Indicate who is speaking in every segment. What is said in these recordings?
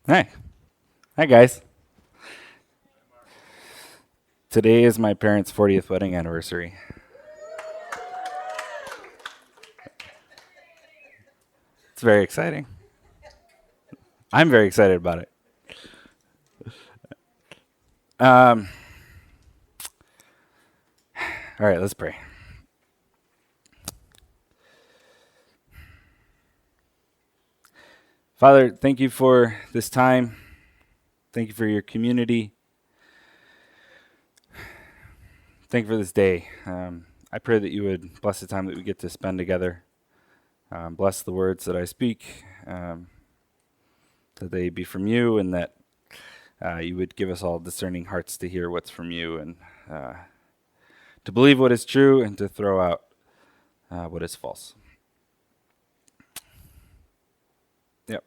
Speaker 1: Hi. Hi, guys. Today is my parents' 40th wedding anniversary. It's very exciting. I'm very excited about it. Um, all right, let's pray. Father, thank you for this time. Thank you for your community. Thank you for this day. I pray that you would bless the time that we get to spend together. Bless the words that I speak, that they be from you, and that you would give us all discerning hearts to hear what's from you and to believe what is true and to throw out what is false. Yep.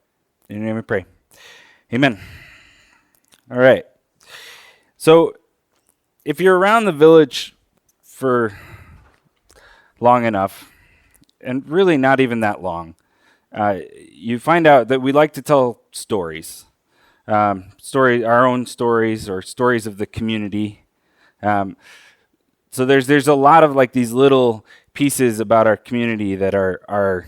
Speaker 1: In your name we pray. Amen. All right. So if you're around the village for long enough, and really not even that long, you find out that we like to tell stories. Our own stories or stories of the community. So there's a lot of like these little pieces about our community that are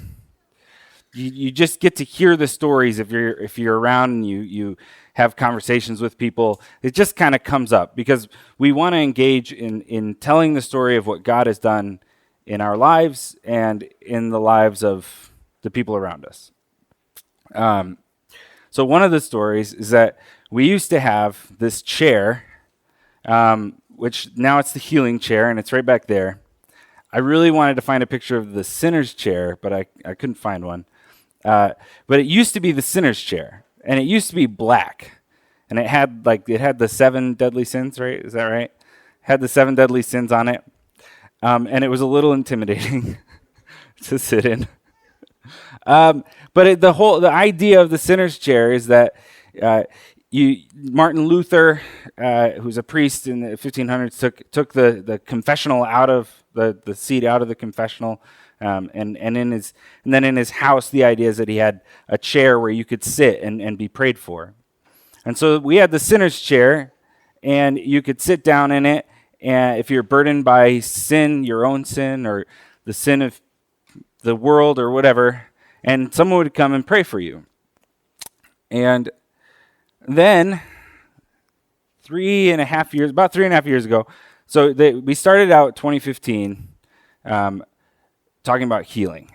Speaker 1: you just get to hear the stories if you're around and you have conversations with people. It just kind of comes up because we want to engage in telling the story of what God has done in our lives and in the lives of the people around us. So one of the stories is that we used to have this chair, which now it's the healing chair, and it's right back there. I really wanted to find a picture of the sinner's chair, but I couldn't find one. But it used to be the sinner's chair, and it used to be black, and it had the 7 deadly sins, right? Is that right? Had the 7 deadly sins on it, and it was a little intimidating to sit in. But the idea of the sinner's chair is that Martin Luther, who's a priest in the 1500s, took the confessional out of the seat out of the confessional, and then in his house, the idea is that he had a chair where you could sit and be prayed for. And so we had the sinner's chair, and you could sit down in it, and if you're burdened by sin, your own sin, or the sin of the world or whatever, and someone would come and pray for you. And then about 3.5 years ago, so we started out 2015 talking about healing.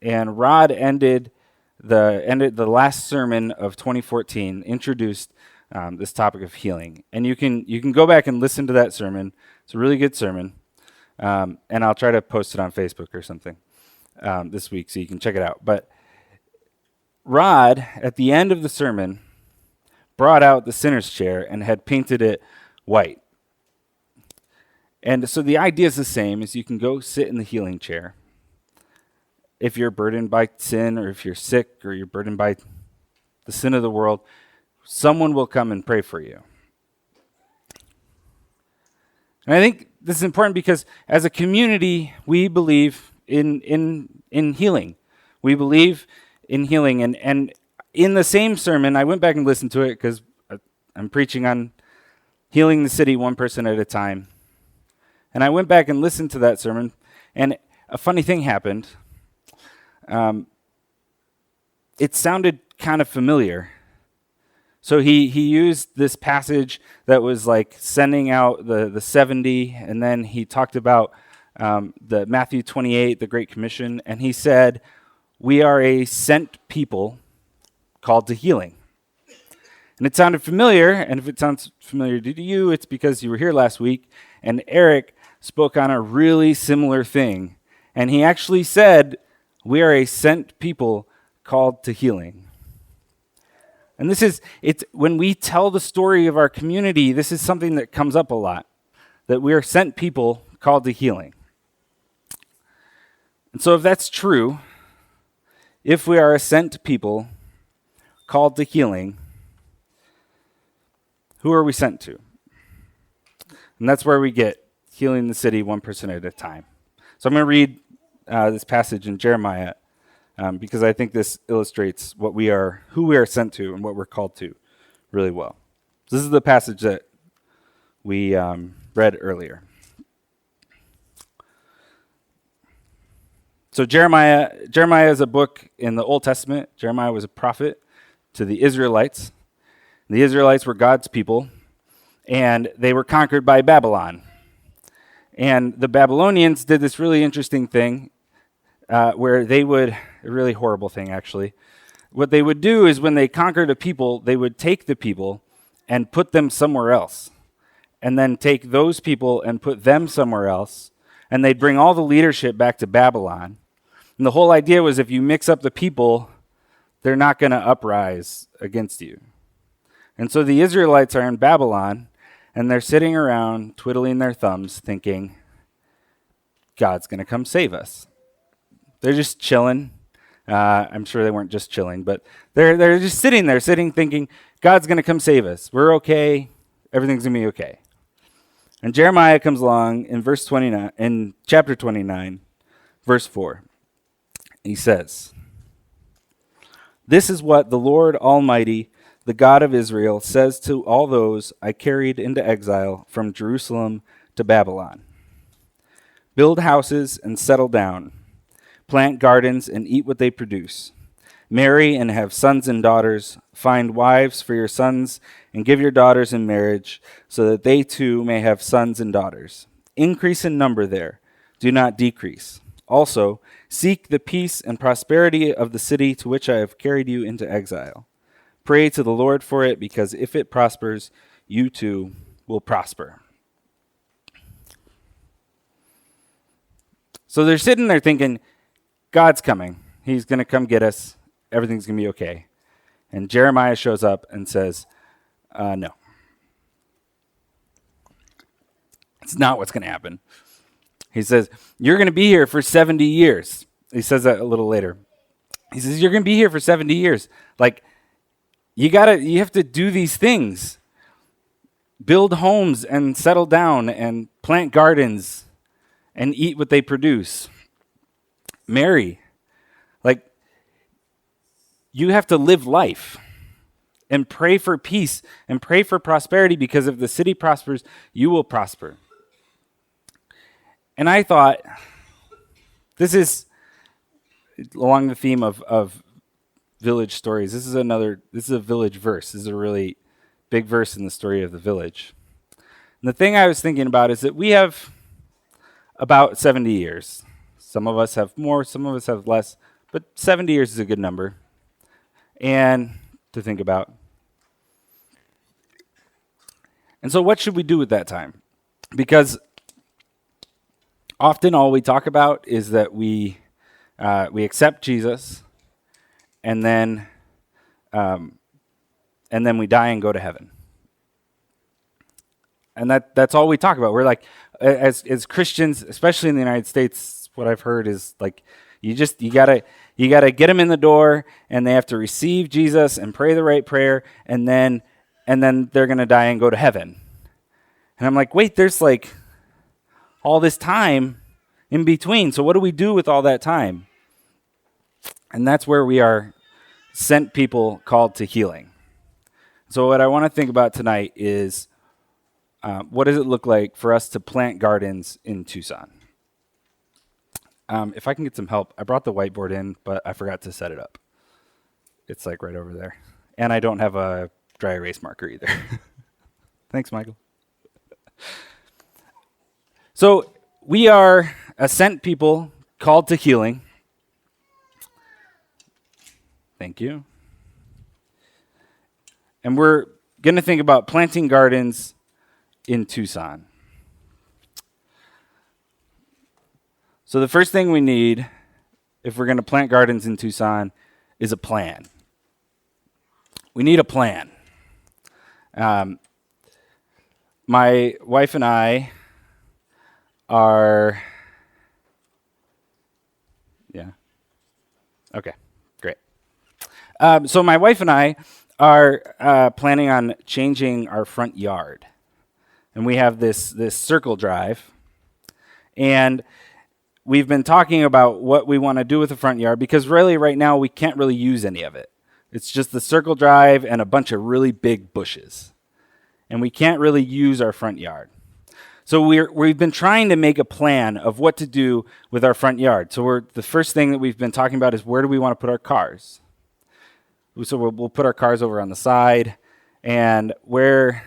Speaker 1: And Rod ended the last sermon of 2014, introduced this topic of healing. And you can go back and listen to that sermon. It's a really good sermon. And I'll try to post it on Facebook or something this week so you can check it out. But Rod, at the end of the sermon, brought out the sinner's chair and had painted it white. And so the idea is the same, is you can go sit in the healing chair. If you're burdened by sin, or if you're sick, or you're burdened by the sin of the world, someone will come and pray for you. And I think this is important because as a community, we believe in healing. We believe in healing. And in the same sermon, I went back and listened to it because I'm preaching on healing the city one person at a time. And I went back and listened to that sermon, and a funny thing happened. It sounded kind of familiar. So he used this passage that was like sending out the 70, and then he talked about the Matthew 28, the Great Commission, and he said, we are a sent people called to healing. And it sounded familiar, and if it sounds familiar to you, it's because you were here last week, and Eric spoke on a really similar thing. And he actually said, we are a sent people called to healing. And it's when we tell the story of our community, this is something that comes up a lot, that we are sent people called to healing. And so if that's true, if we are a sent people called to healing, who are we sent to? And that's where we get healing the city one person at a time. So I'm going to read this passage in Jeremiah because I think this illustrates what we are, who we are sent to, and what we're called to really well. So this is the passage that we read earlier. So Jeremiah is a book in the Old Testament. Jeremiah was a prophet to the Israelites. The Israelites were God's people, and they were conquered by Babylon. And the Babylonians did this really interesting thing where they would, a really horrible thing actually, what they would do is when they conquered a people, they would take the people and put them somewhere else, and then take those people and put them somewhere else, and they'd bring all the leadership back to Babylon. And the whole idea was if you mix up the people, they're not going to uprise against you. And so the Israelites are in Babylon, and they're sitting around twiddling their thumbs thinking, God's going to come save us. They're just chilling. I'm sure they weren't just chilling, but they're just sitting there, thinking, God's going to come save us. We're okay. Everything's going to be okay. And Jeremiah comes along in verse 29, in chapter 29, verse 4. He says, "This is what the Lord Almighty, the God of Israel, says to all those I carried into exile from Jerusalem to Babylon. Build houses and settle down. Plant gardens and eat what they produce. Marry and have sons and daughters. Find wives for your sons and give your daughters in marriage so that they too may have sons and daughters. Increase in number there. Do not decrease. Also, seek the peace and prosperity of the city to which I have carried you into exile. Pray to the Lord for it, because if it prospers, you too will prosper." So they're sitting there thinking, God's coming. He's going to come get us. Everything's going to be okay. And Jeremiah shows up and says, no. It's not what's going to happen. He says, you're going to be here for 70 years. He says that a little later. He says, you're going to be here for 70 years. Like, you have to do these things. Build homes and settle down and plant gardens and eat what they produce. Marry. Like, you have to live life and pray for peace and pray for prosperity, because if the city prospers, you will prosper. And I thought, this is along the theme of village stories. This is a village verse. This is a really big verse in the story of the village. And the thing I was thinking about is that we have about 70 years. Some of us have more, some of us have less, but 70 years is a good number. And to think about. And so what should we do with that time? Because often all we talk about is that we accept Jesus, and then we die and go to heaven. And that's all we talk about. We're like, as Christians, especially in the United States, what I've heard is like, you gotta get them in the door, and they have to receive Jesus and pray the right prayer, and then they're gonna die and go to heaven. And I'm like, wait, there's like all this time in between. So what do we do with all that time? And that's where we are sent people called to healing. So what I want to think about tonight is, what does it look like for us to plant gardens in Tucson? If I can get some help, I brought the whiteboard in, but I forgot to set it up. It's like right over there. And I don't have a dry erase marker either. Thanks, Michael. So we are a sent people called to healing. Thank you. And we're going to think about planting gardens in Tucson. So the first thing we need, if we're going to plant gardens in Tucson, is a plan. We need a plan. My wife and I are... Yeah. Okay, great. So my wife and I are planning on changing our front yard. And we have this circle drive. And we've been talking about what we want to do with the front yard because really right now we can't really use any of it. It's just the circle drive and a bunch of really big bushes. And we can't really use our front yard. So we've been trying to make a plan of what to do with our front yard. So the first thing that we've been talking about is where do we want to put our cars? So we'll put our cars over on the side, and where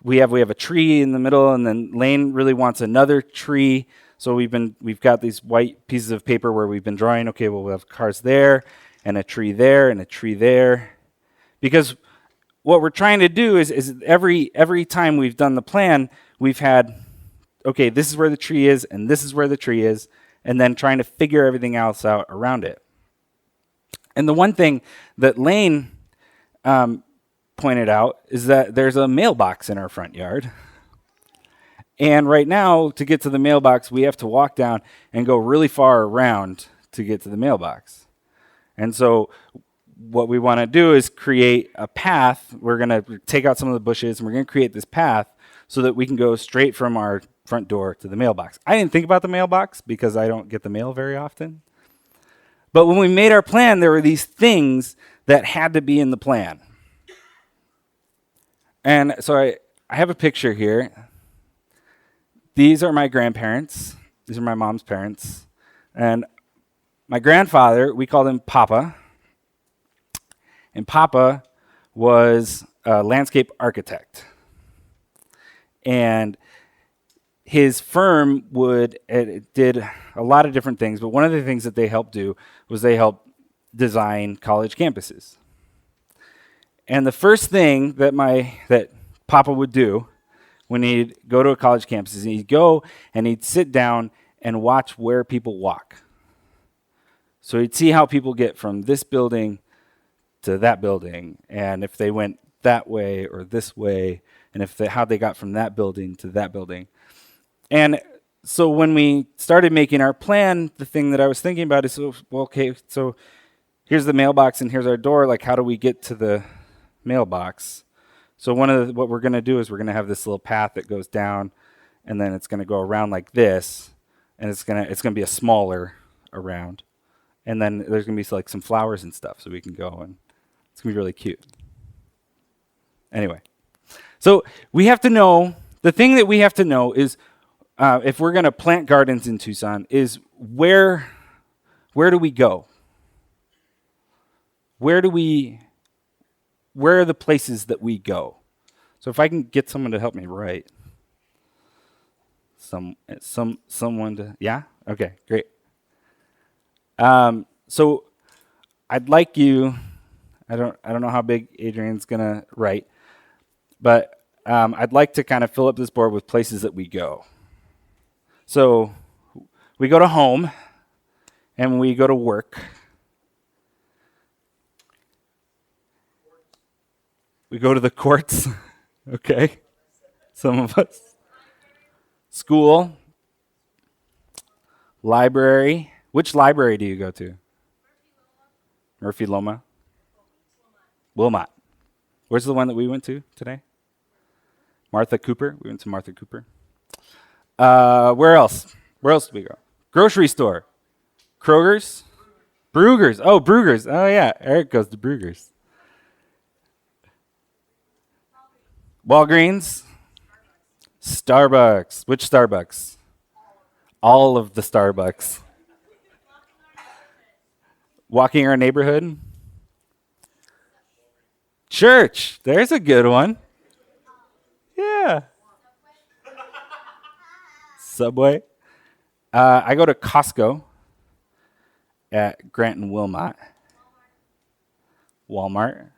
Speaker 1: we have a tree in the middle, and then Lane really wants another tree. So we've got these white pieces of paper where we've been drawing. Okay, well, we'll have cars there, and a tree there, and a tree there, because what we're trying to do is every time we've done the plan, we've had, okay, this is where the tree is, and this is where the tree is, and then trying to figure everything else out around it. And the one thing that Lane pointed out is that there's a mailbox in our front yard. And right now, to get to the mailbox, we have to walk down and go really far around to get to the mailbox. And so what we want to do is create a path. We're going to take out some of the bushes, and we're going to create this path so that we can go straight from our front door to the mailbox. I didn't think about the mailbox because I don't get the mail very often. But when we made our plan, there were these things that had to be in the plan. And so I have a picture here. These are my grandparents. These are my mom's parents. And my grandfather, we called him Papa. And Papa was a landscape architect. And his firm did a lot of different things, but one of the things that they helped do was they helped design college campuses. And the first thing that Papa would do when he'd go to a college campus is he'd go and he'd sit down and watch where people walk. So he'd see how people get from this building to that building, and if they went that way or this way, and how they got from that building to that building. And so when we started making our plan, the thing that I was thinking about is, okay, so here's the mailbox and here's our door. Like, how do we get to the mailbox? So what we're going to do is we're going to have this little path that goes down, and then it's going to go around like this, and it's going to be a smaller around. And then there's going to be like some flowers and stuff so we can go, and it's going to be really cute. Anyway, so we have to know, the thing that we have to know is, if we're going to plant gardens in Tucson, is where do we go? Where are the places that we go? So if I can get someone to help me write. Someone to, yeah? Okay, great. So I'd like you, I don't know how big Adrian's going to write, but I'd like to kind of fill up this board with places that we go. So we go to home, and we go to work. We go to the courts, okay? Some of us. School. Library. Which library do you go to? Murphy Loma. Wilmot. Where's the one that we went to today? Martha Cooper. We went to Martha Cooper. Where else? Where else do we go? Grocery store. Kroger's? Bruegger's. Oh, Bruegger's. Oh, yeah. Eric goes to Bruegger's. Walgreens. Starbucks. Which Starbucks? All of the Starbucks. Walking our neighborhood. Church. There's a good one. Yeah. Subway. I go to Costco at Grant and Wilmot. Walmart.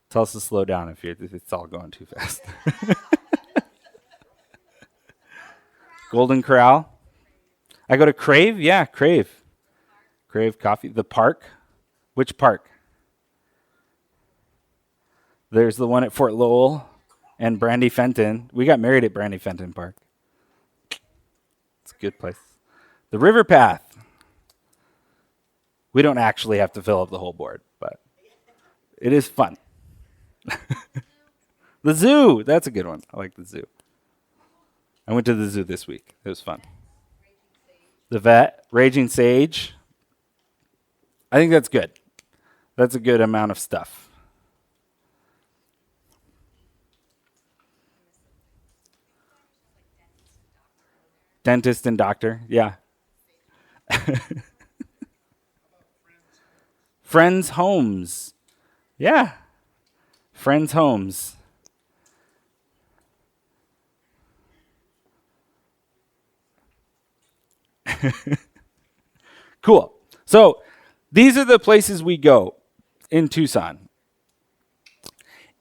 Speaker 1: Tell us to slow down if it's all going too fast. Golden Corral. I go to Crave. Yeah, Crave. Crave Coffee. The park. Which park? There's the one at Fort Lowell and Brandy Fenton. We got married at Brandy Fenton Park. It's a good place. The River Path. We don't actually have to fill up the whole board, but it is fun. The zoo. That's a good one. I like the zoo. I went to the zoo this week. It was fun. The Vet, Raging Sage. I think that's good. That's a good amount of stuff. Dentist and doctor, yeah. Friends Homes. Yeah. Friends Homes. Cool. So these are the places we go in Tucson.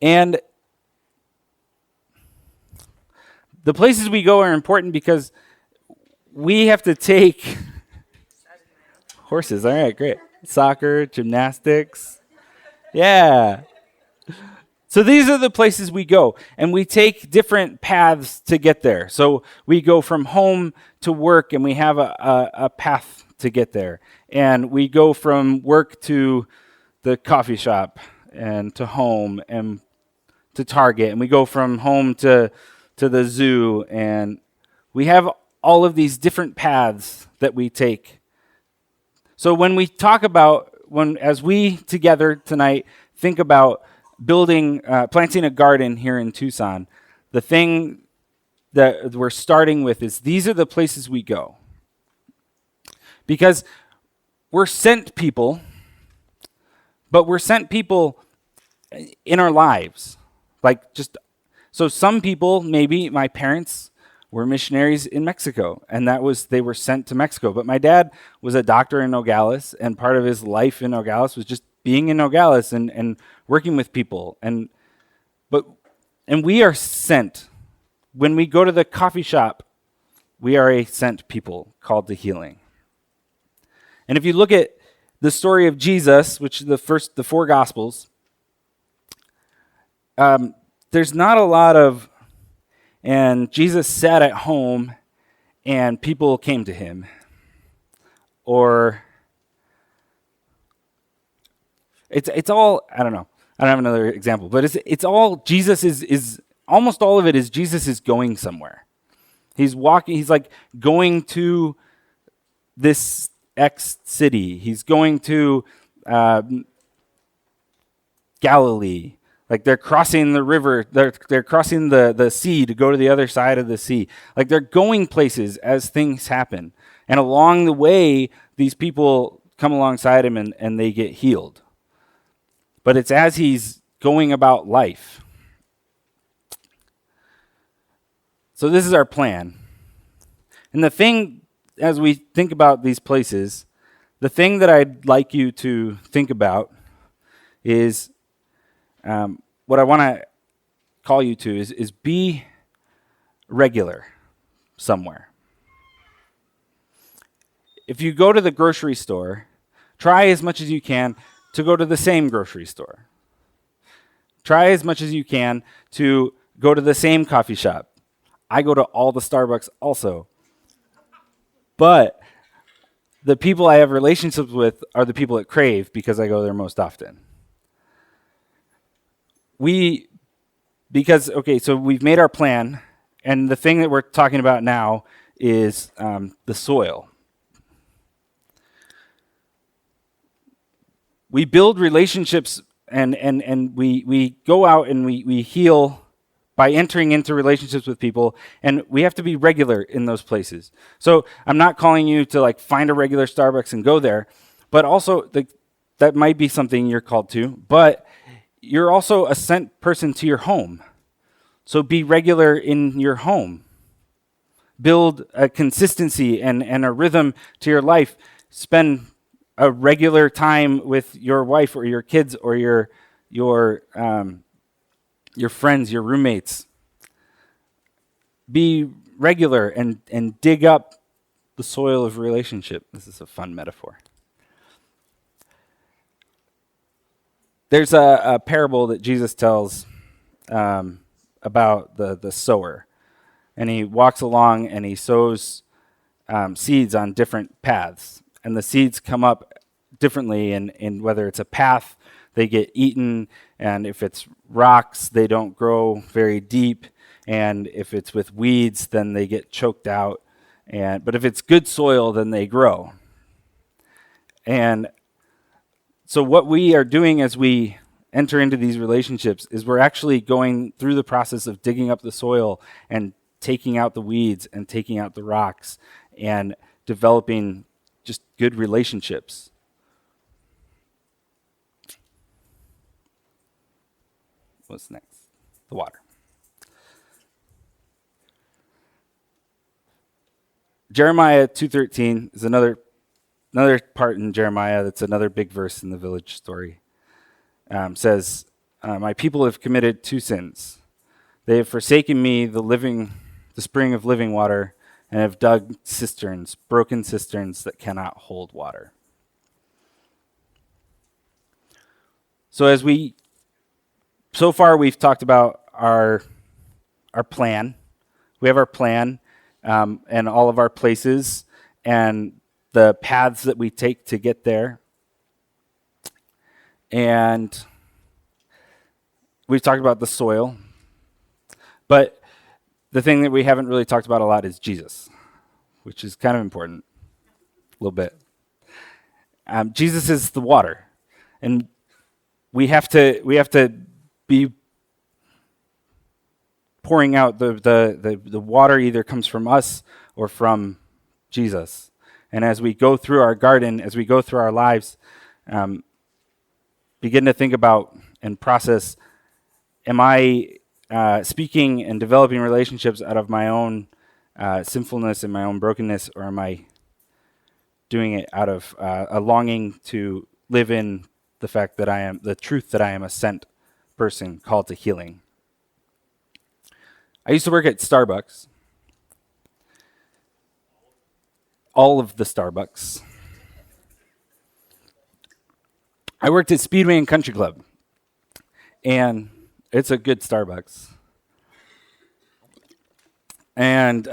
Speaker 1: And the places we go are important because we have to take horses. All right, great. Soccer, gymnastics. Yeah. So these are the places we go, and we take different paths to get there. So we go from home to work, and we have a path to get there. And we go from work to the coffee shop, and to home, and to Target. And we go from home to the zoo, and we have all of these different paths that we take. So when we talk about, as we together tonight think about planting a garden here in Tucson, the thing that we're starting with is these are the places we go. Because we're sent people, but we're sent people in our lives. So some people, maybe my parents were missionaries in Mexico, and they were sent to Mexico. But my dad was a doctor in Nogales, and part of his life in Nogales was just being in Nogales and working with people. And we are sent. When we go to the coffee shop, we are a sent people called to healing. And if you look at the story of Jesus, which is the four Gospels, there's not a lot of, and Jesus sat at home and people came to him. Or it's all, I don't know. I don't have another example, but it's all Jesus is almost all of it is Jesus is going somewhere. He's walking, he's like going to this X city. He's going to Galilee. Like they're crossing the river, they're crossing the sea to go to the other side of the sea. Like they're going places as things happen. And along the way, these people come alongside him and they get healed. But it's as he's going about life. So this is our plan. And the thing, as we think about these places, the thing that I'd like you to think about is what I want to call you to is be regular somewhere. If you go to the grocery store, try as much as you can to go to the same grocery store. Try as much as you can to go to the same coffee shop. I go to all the Starbucks also. But the people I have relationships with are the people at Crave because I go there most often. So we've made our plan, and the thing that we're talking about now is the soil. We build relationships and we go out and we heal by entering into relationships with people, and we have to be regular in those places. So I'm not calling you to find a regular Starbucks and go there, but also that might be something you're called to, but you're also a sent person to your home. So be regular in your home. Build a consistency and a rhythm to your life. Spend a regular time with your wife or your kids or your friends, your roommates. Be regular and dig up the soil of relationship. This is a fun metaphor. There's a parable that Jesus tells about the sower. And he walks along and he sows seeds on different paths. And the seeds come up differently, and whether it's a path, they get eaten, and if it's rocks, they don't grow very deep, and if it's with weeds, then they get choked out. But if it's good soil, then they grow. And so what we are doing as we enter into these relationships is we're actually going through the process of digging up the soil and taking out the weeds and taking out the rocks and developing just good relationships. What's next? The water. Jeremiah 2:13 is another part in Jeremiah that's another big verse in the village story. Says, my people have committed two sins. They have forsaken me, the spring of living water, and have dug cisterns, broken cisterns that cannot hold water. So far we've talked about our plan. We have our plan and all of our places and the paths that we take to get there. And we've talked about the soil. But the thing that we haven't really talked about a lot is Jesus, which is kind of important, a little bit. Jesus is the water. And we have to be pouring out the water either comes from us or from Jesus. And as we go through our garden, as we go through our lives, begin to think about and process, am I speaking and developing relationships out of my own sinfulness and my own brokenness, or am I doing it out of a longing to live in the fact that I am, the truth that I am a sent person called to healing? I used to work at Starbucks. All of the Starbucks. I worked at Speedway and Country Club, and it's a good Starbucks. And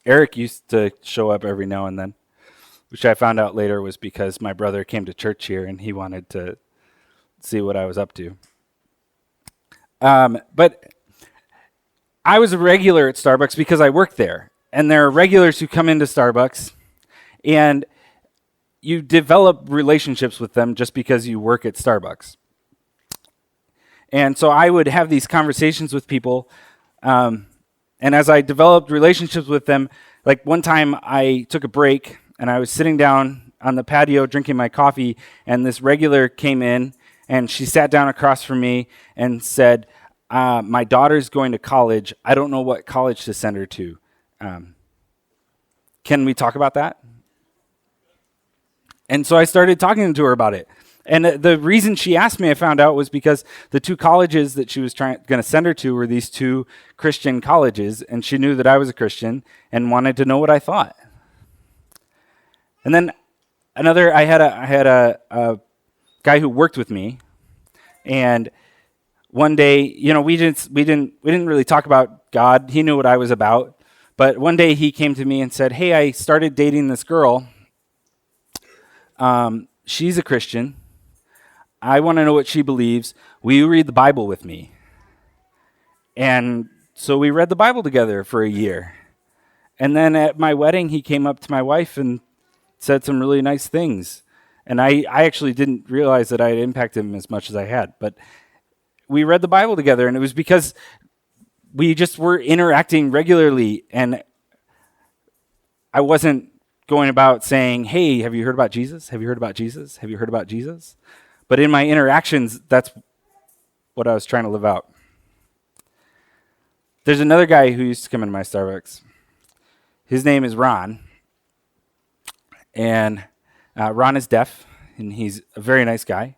Speaker 1: Eric used to show up every now and then, which I found out later was because my brother came to church here and he wanted to see what I was up to. But I was a regular at Starbucks because I worked there. And there are regulars who come into Starbucks, and you develop relationships with them just because you work at Starbucks. And so I would have these conversations with people, and as I developed relationships with them, like one time I took a break, and I was sitting down on the patio drinking my coffee, and this regular came in, and she sat down across from me and said, my daughter's going to college. I don't know what college to send her to. Can we talk about that? And so I started talking to her about it. And the reason she asked me, I found out, was because the two colleges that she was going to send her to were these two Christian colleges, and she knew that I was a Christian and wanted to know what I thought. And then I had a guy who worked with me, and one day, we didn't really talk about God. He knew what I was about, but one day he came to me and said, "Hey, I started dating this girl. She's a Christian. I want to know what she believes. Will you read the Bible with me?" And so we read the Bible together for a year. And then at my wedding, he came up to my wife and said some really nice things. And I actually didn't realize that I had impacted him as much as I had. But we read the Bible together, and it was because we just were interacting regularly. And I wasn't going about saying, "Hey, have you heard about Jesus? Have you heard about Jesus? Have you heard about Jesus?" But in my interactions, that's what I was trying to live out. There's another guy who used to come into my Starbucks. His name is Ron. And Ron is deaf, and he's a very nice guy.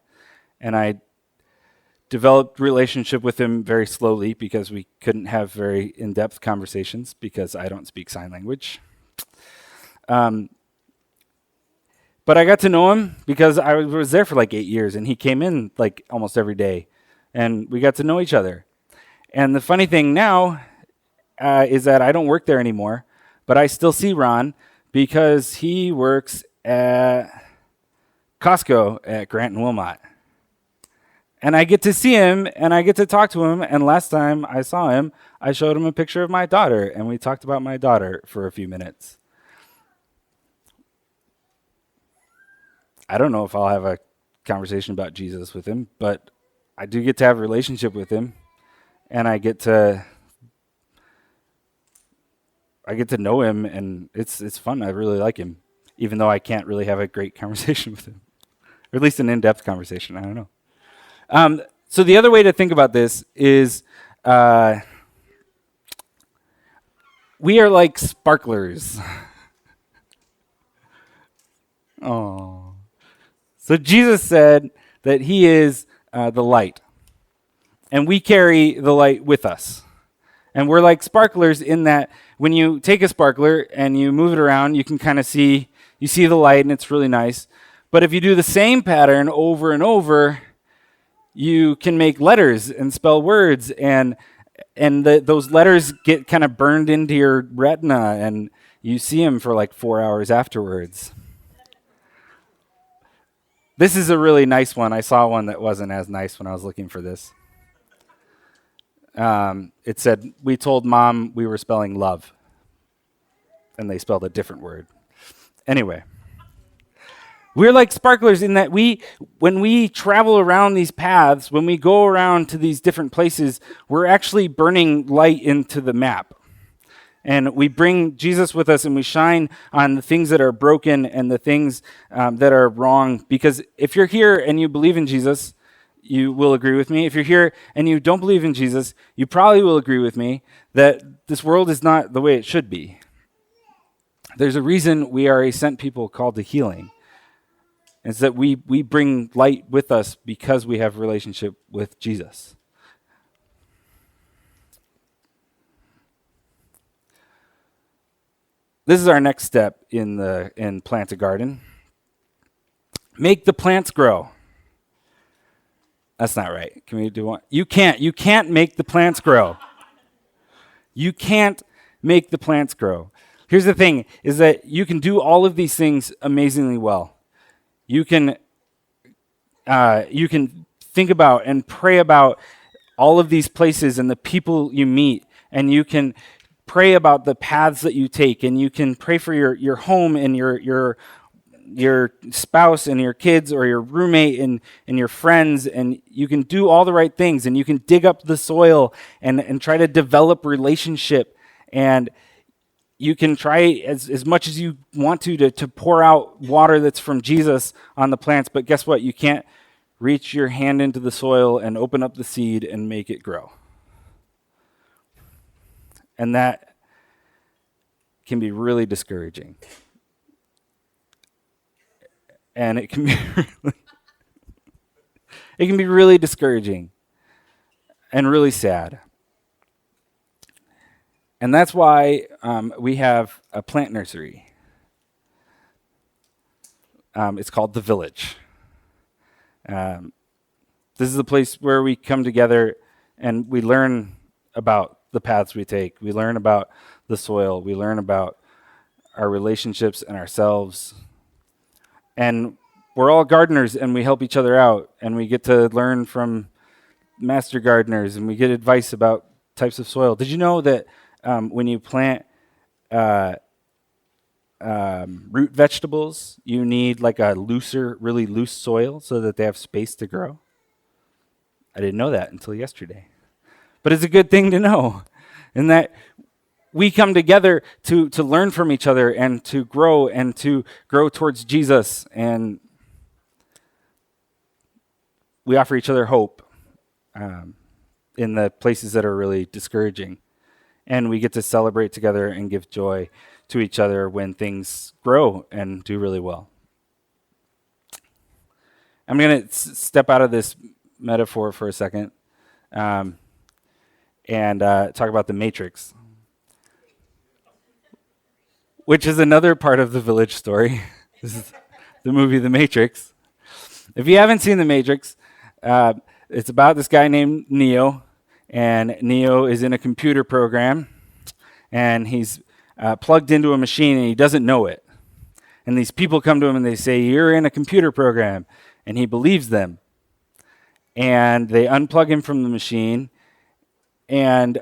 Speaker 1: And I developed relationship with him very slowly because we couldn't have very in-depth conversations because I don't speak sign language. But I got to know him because I was there for like 8 years, and he came in like almost every day, and we got to know each other. And the funny thing now is that I don't work there anymore, but I still see Ron because he works at Costco at Grant and Wilmot. And I get to see him, and I get to talk to him, and last time I saw him, I showed him a picture of my daughter, and we talked about my daughter for a few minutes. I don't know if I'll have a conversation about Jesus with him, but I do get to have a relationship with him, and I get to know him, and it's fun. I really like him, even though I can't really have a great conversation with him, or at least an in-depth conversation. I don't know. So the other way to think about this is we are like sparklers. Oh. So Jesus said that he is the light, and we carry the light with us. And we're like sparklers in that when you take a sparkler and you move it around, you can kind of see the light, and it's really nice. But if you do the same pattern over and over, you can make letters and spell words, and those letters get kind of burned into your retina, and you see them for like 4 hours afterwards. This is a really nice one. I saw one that wasn't as nice when I was looking for this. It said, "We told Mom we were spelling love," and they spelled a different word. Anyway, we're like sparklers in that when we travel around these paths, when we go around to these different places, we're actually burning light into the map. And we bring Jesus with us, and we shine on the things that are broken and the things that are wrong. Because if you're here and you believe in Jesus, you will agree with me. If you're here and you don't believe in Jesus, you probably will agree with me that this world is not the way it should be. There's a reason we are a sent people called to healing. It's that we bring light with us because we have a relationship with Jesus. This is our next step in Plant a Garden. Make the plants grow. That's not right. Can we do one? You can't make the plants grow. You can't make the plants grow. Here's the thing, is that you can do all of these things amazingly well. You can think about and pray about all of these places and the people you meet, and you can pray about the paths that you take, and you can pray for your home and your spouse and your kids or your roommate and your friends, and you can do all the right things, and you can dig up the soil and try to develop relationship, and you can try as much as you want to pour out water that's from Jesus on the plants, but guess what? You can't reach your hand into the soil and open up the seed and make it grow. And that can be really discouraging. And it can be really discouraging and really sad. And that's why we have a plant nursery. It's called The Village. This is a place where we come together and we learn about the paths we take. We learn about the soil. We learn about our relationships and ourselves. And we're all gardeners, and we help each other out, and we get to learn from master gardeners, and we get advice about types of soil. Did you know that when you plant root vegetables, you need like a really loose soil so that they have space to grow? I didn't know that until yesterday. But it's a good thing to know, in that we come together to learn from each other and to grow towards Jesus, and we offer each other hope in the places that are really discouraging. And we get to celebrate together and give joy to each other when things grow and do really well. I'm going to step out of this metaphor for a second and talk about the Matrix, which is another part of the Village story. This is the movie The Matrix. If you haven't seen The Matrix, it's about this guy named Neo, and Neo is in a computer program, and he's plugged into a machine, and he doesn't know it. And these people come to him, and they say, "You're in a computer program," and he believes them. And they unplug him from the machine, and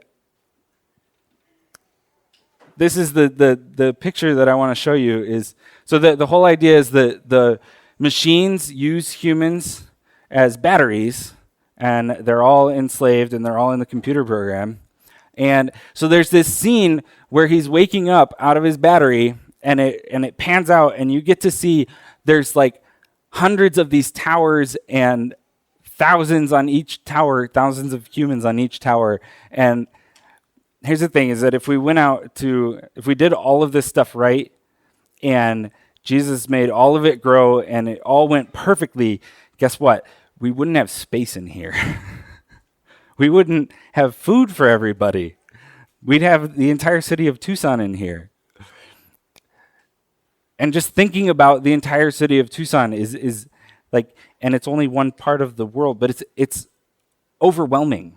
Speaker 1: this is the picture that I want to show you. Is so the whole idea is that machines use humans as batteries, and they're all enslaved and they're all in the computer program. And so there's this scene where he's waking up out of his battery, and it pans out, and you get to see there's like hundreds of these towers and thousands on each tower, thousands of humans on each tower. And here's the thing is that if we did all of this stuff right, and Jesus made all of it grow and it all went perfectly, guess what? We wouldn't have space in here. We wouldn't have food for everybody. We'd have the entire city of Tucson in here. And just thinking about the entire city of Tucson is like, and it's only one part of the world, but it's overwhelming.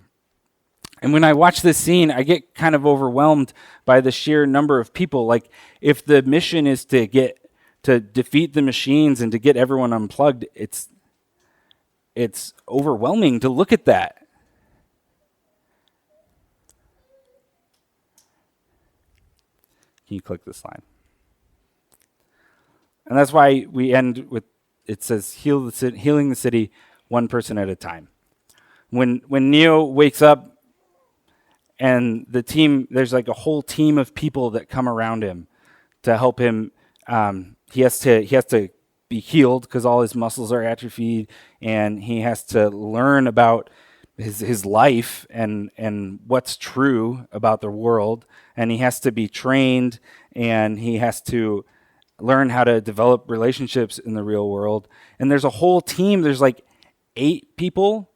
Speaker 1: And when I watch this scene, I get kind of overwhelmed by the sheer number of people. Like, if the mission is to defeat the machines and to get everyone unplugged, it's overwhelming to look at that. Can you click this line? And that's why we end with, it says, healing the city one person at a time. When Neo wakes up, and the team, there's like a whole team of people that come around him to help him. He has to be healed because all his muscles are atrophied, and he has to learn about his life and what's true about the world, and he has to be trained, and he has to learn how to develop relationships in the real world. And there's a whole team. There's like 8 people.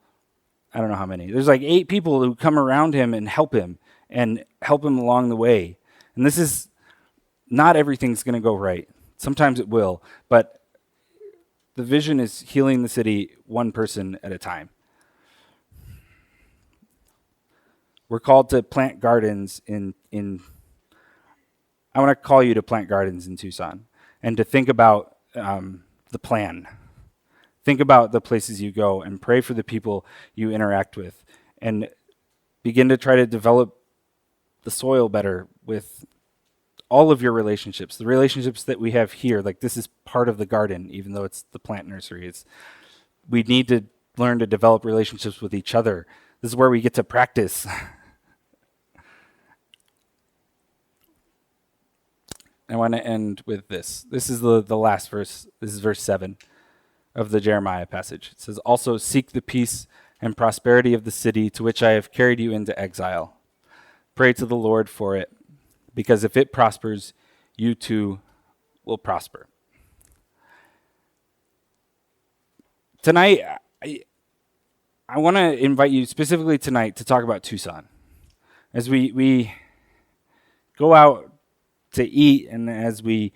Speaker 1: I don't know how many. There's like 8 people who come around him and help him along the way. And this is not everything's going to go right. Sometimes it will, but the vision is healing the city one person at a time. We're called to plant gardens I want to call you to plant gardens in Tucson and to think about the plan. Think about the places you go and pray for the people you interact with, and begin to try to develop the soil better with all of your relationships. The relationships that we have here, like this is part of the garden, even though it's the plant nursery. We need to learn to develop relationships with each other. This is where we get to practice. I want to end with this. This is the last verse. This is verse 7. Of the Jeremiah passage. It says, also seek the peace and prosperity of the city to which I have carried you into exile. Pray to the Lord for it, because if it prospers, you too will prosper. Tonight, I want to invite you specifically tonight to talk about Tucson. As we go out to eat, and as we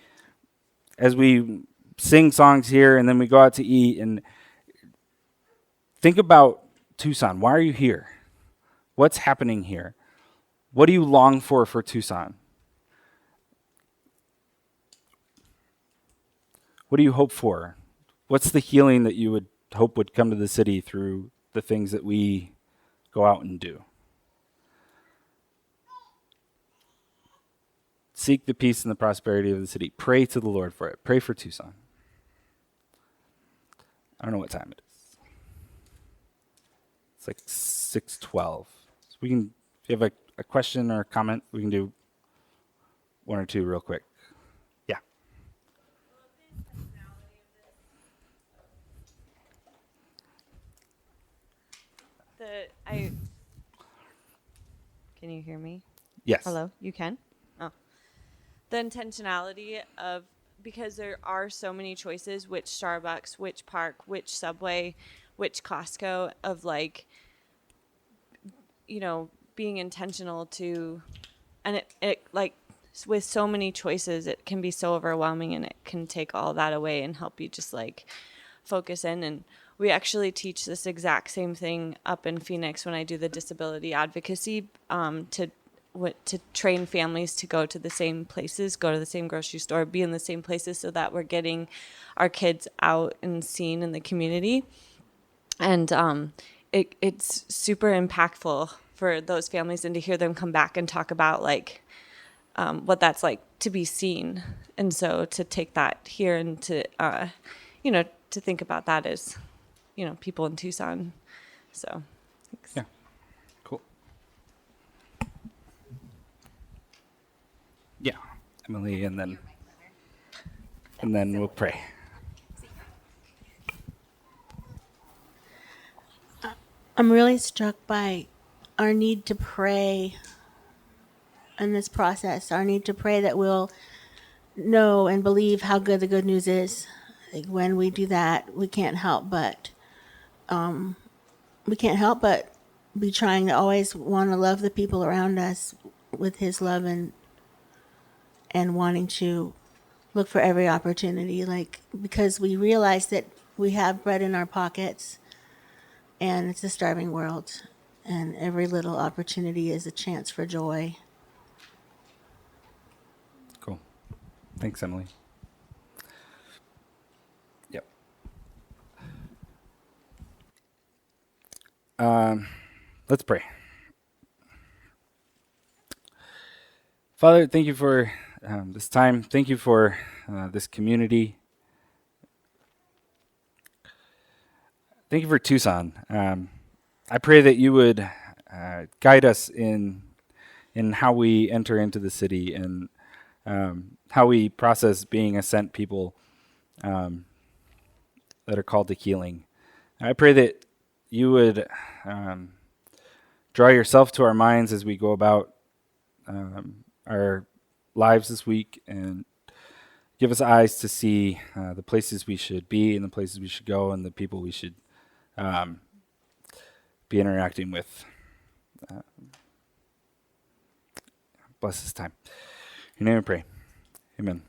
Speaker 1: sing songs here, and then we go out to eat, and think about Tucson. Why are you here? What's happening here? What do you long for Tucson? What do you hope for? What's the healing that you would hope would come to the city through the things that we go out and do? Seek the peace and the prosperity of the city. Pray to the Lord for it. Pray for Tucson. I don't know what time it is. It's like 6:12. So we can, if you have a question or a comment, we can do one or two real quick. Yeah.
Speaker 2: Can you hear me?
Speaker 1: Yes.
Speaker 2: Hello? You can? Oh. The intentionality of, because there are so many choices, which Starbucks, which park, which Subway, which Costco, of like, being intentional to, and it like, with so many choices, it can be so overwhelming, and it can take all that away and help you just like focus in. And we actually teach this exact same thing up in Phoenix when I do the disability advocacy, to train families to go to the same places, go to the same grocery store, be in the same places, so that we're getting our kids out and seen in the community. And it's super impactful for those families, and to hear them come back and talk about like what that's like to be seen. And so to take that here and to to think about that as, people in Tucson. So, thanks.
Speaker 1: Yeah. Cool. Yeah. Emily, and then we'll pray.
Speaker 3: I'm really struck by our need to pray in this process, our need to pray that we'll know and believe how good the good news is. Like when we do that, we can't help but be trying to always want to love the people around us with his love and wanting to look for every opportunity, like because we realize that we have bread in our pockets and it's a starving world, and every little opportunity is a chance for joy.
Speaker 1: Cool. Thanks, Emily. Yep. Let's pray. Father, thank you for this time. Thank you for this community. Thank you for Tucson. I pray that you would guide us in how we enter into the city and how we process being a sent people that are called to healing. I pray that you would draw yourself to our minds as we go about our lives this week, and give us eyes to see the places we should be and the places we should go and the people we should be interacting with. Bless this time. In your name we pray. Amen.